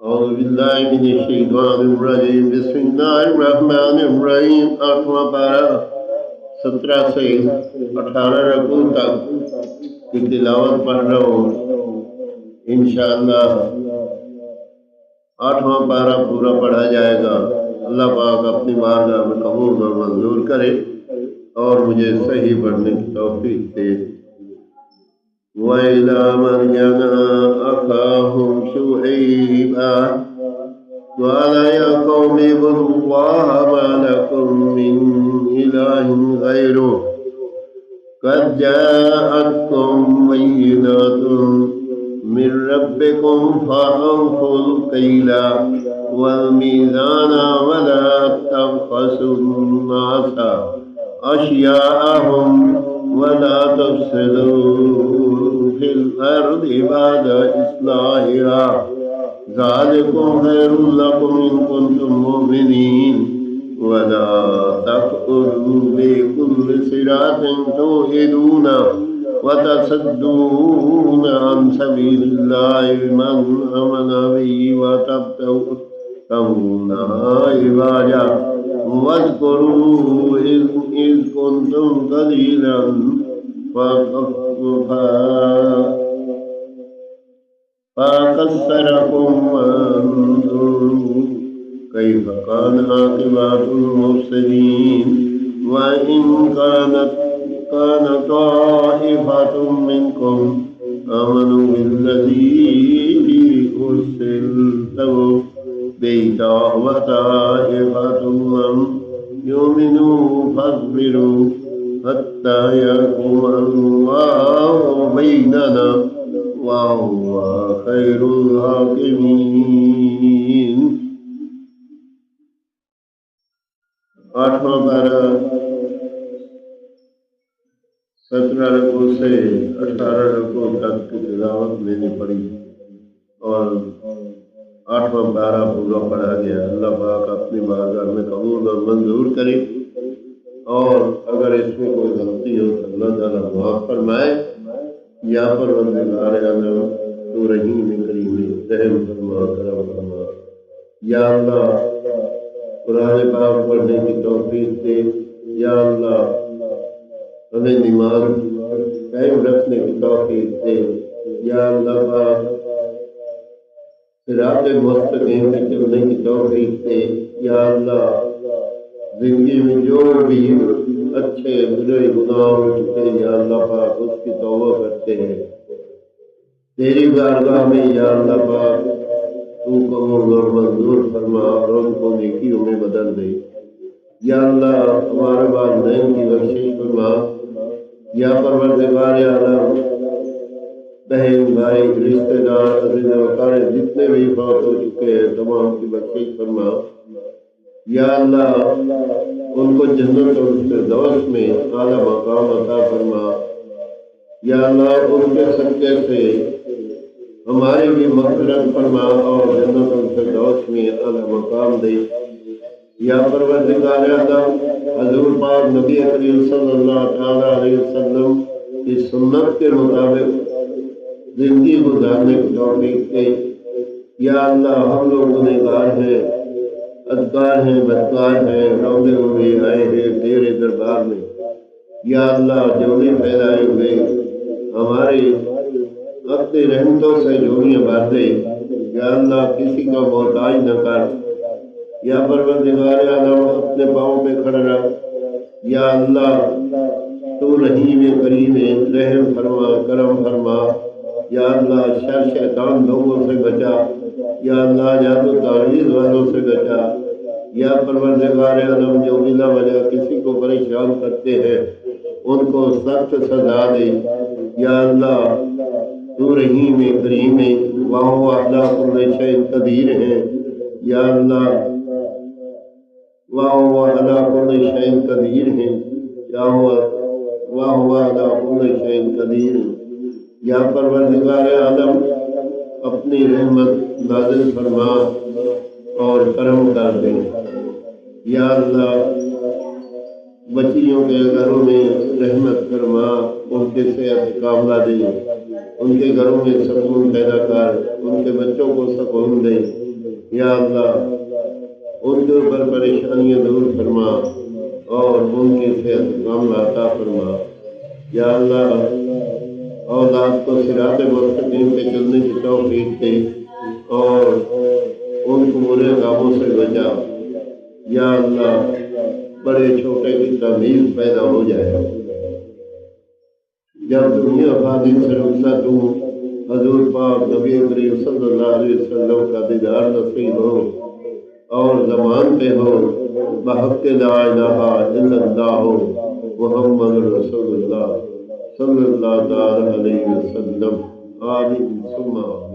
أعوذ بالله من الشيطان الرجيم بسم الله الرحمن الرحیم 8واں پارہ 17 سے 18 رکوع تک کی تلاوت پڑھ رہا ہوں انشاءاللہ 8واں پارہ پورا پڑھا جائے گا۔ اللہ پاک اپنی بارگاہ میں قبول اور منظور کرے اور مجھے صحیح پڑھنے کی توفیق دے۔ وَإِلَىٰ مَدْيَنَ أَخَاهُمْ شُعَيْبًا قَالَ يَا قَوْمِ اعْبُدُوا اللَّهَ مَا لَكُم مِّنْ إِلَٰهٍ غَيْرُهُ قَدْ جَاءَتْكُم بَيِّنَاتٌ مِّن رَّبِّكُمْ فَأَوْفُوا الْكَيْلَ وَالْمِيزَانَ وَلَا تَبْخَسُوا النَّاسَ أَشْيَاءَهُمْ وَلَا تُفْسِدُوا فِي الْأَرْضِ بَعْدَ إِصْلَاحِهَا ذَلِكُمْ خَيْرٌ لَكُمْ إِن كُنتُم مُّؤْمِنِينَ وَلَا تَقْعُدُوا بِكُلِّ صِرَاطٍ تُوعِدُونَ وَتَصُدُّونَ عَن سَبِيلِ اللَّهِ مَنْ آمَنَ بِهِ وَتَبْتَغُونَهَا عِوَجًا وَاذْكُرُوا إِذْ كُنتُمْ قَلِيلًا فَكَثَّرَكُمْ وَانظُرُوا كَيْفَ كَانَ عَاقِبَةُ الْمُفْسِدِينَ وَإِنْ كَانَ طَائِفَةٌ مِّنكُمْ آمَنُوا بِالَّذِي أُرْسِلْتُ بِهِ وَطَائِفَةٌ لَّمْ يُؤْمِنُوا فَاصْبِرُوا حَتَّىٰ يَحْكُمَ اللَّهُ بَيْنَنَا وَهُوَ خَيْرُ الْحَاكِمِينَ۔ 8واں پارہ 17 رکوع سے 18 رکوع تک کی تلاوت میں نے پڑھی اور 8واں پارہ پورا پڑھا گیا۔ اللہ پاک اپنی بارگاہ میں قبول اور منظور کرے اور اگر اس میں کوئی غلطی ہو تو اللہ تعالیٰ معاف فرمائے۔ یا پروردگار عالم تو رحیم کریم رحم فرما کرم فرما۔ یا اللہ قرآن پاک پڑھنے کی توفیق دے۔ یا اللہ ہمیں نماز قائم رکھنے کی توفیق دے۔ یا اللہ پاک صراط مستقیم پہ چلنے کی توفیق دے۔ یا اللہ زندگی میں جو بھی اچھے برے گناہ ہو چکے یا اللہ پاک اس کی توبہ کرتے ہیں تیری بارگاہ میں۔ یا اللہ پاک تو قبول اور منظور فرما اور ان کو نیکیوں میں بدل دے۔ یا اللہ ہمارے والدین کی بخشش فرما۔ یا پروردگار عالم بہن بھائی رشتے دار عزیز وقارب جتنے بھی فوت ہو چکے ہیں تمام کی بخشش فرما۔ یا اللہ ان کو جنت اور فردوس میں اعلیٰ مقام عطا فرما۔ یا اللہ ان کے صدقے سے ہماری بھی مغفرت فرما اور جنت اور فردوس میں اعلیٰ مقام دے۔ یا پروردگار عالم حضور پاک نبی کریم صلی اللہ تعالیٰ علیہ وسلم کی سنت کے مطابق زندگی گزارنے کی توفیق دے۔ یا اللہ ہم لوگ گنہگار ہیں، ادکار ہیں، بدکار ہیں، روندے ہوئے آئے ہیں تیرے دربار میں۔ یا اللہ جوڑی پھیلائے ہوئے ہماری اپنی رحمتوں سے جوڑیاں بھر دے۔ یا اللہ کسی کا محتاج نہ کر۔ یا پروردگار عالم اپنے پاؤں پہ کھڑا رہ۔ یا اللہ تو رحیم کریم رحم فرما کرم فرما۔ یا اللہ شر شیطان لوگوں سے بچا۔ یا اللہ جادو تعویذ والوں سے بچا۔ یا پروردگار عالم جو بلا وجہ کسی کو پریشان کرتے ہیں ان کو سخت سزا دے۔ یا اللہ تو رحیم کریم وَهُوَ عَلَىٰ كُلِّ شَيْءٍ قدیر ہے۔ یا اللہ وَهُوَ عَلَىٰ كُلِّ شَيْءٍ قدیر ہے۔ یا وَهُوَ عَلَىٰ كُلِّ شَيْءٍ قدیر۔ یا پروردگار عالم اپنی رحمت نازل فرما اور کرم کر دے۔ یا اللہ بچیوں کے گھروں میں رحمت فرما، ان کے صحت کاملہ دے، ان کے گھروں میں سکون پیدا کر، ان کے بچوں کو سکون دے۔ یا اللہ ان کے اوپر پریشانیاں دور فرما اور ان کی صحت کاملہ عطا فرما۔ یا اللہ اولاد کو صراط مستقیم پہ چلنے کی توفیق دے اور ان کو برے کاموں سے بچا۔ یا اللہ بڑے چھوٹے کی تمیز پیدا ہو جائے۔ جب دنیا فانی سے رخصت تو حضور پاک نبی کریم صلی اللہ علیہ وسلم کا دیدار نصیب ہو اور زمان پہ ہو بحق لا الہ الا اللہ محمد رسول اللہ صلی اللہ علیہ وسلم۔ آمین ثم آمین۔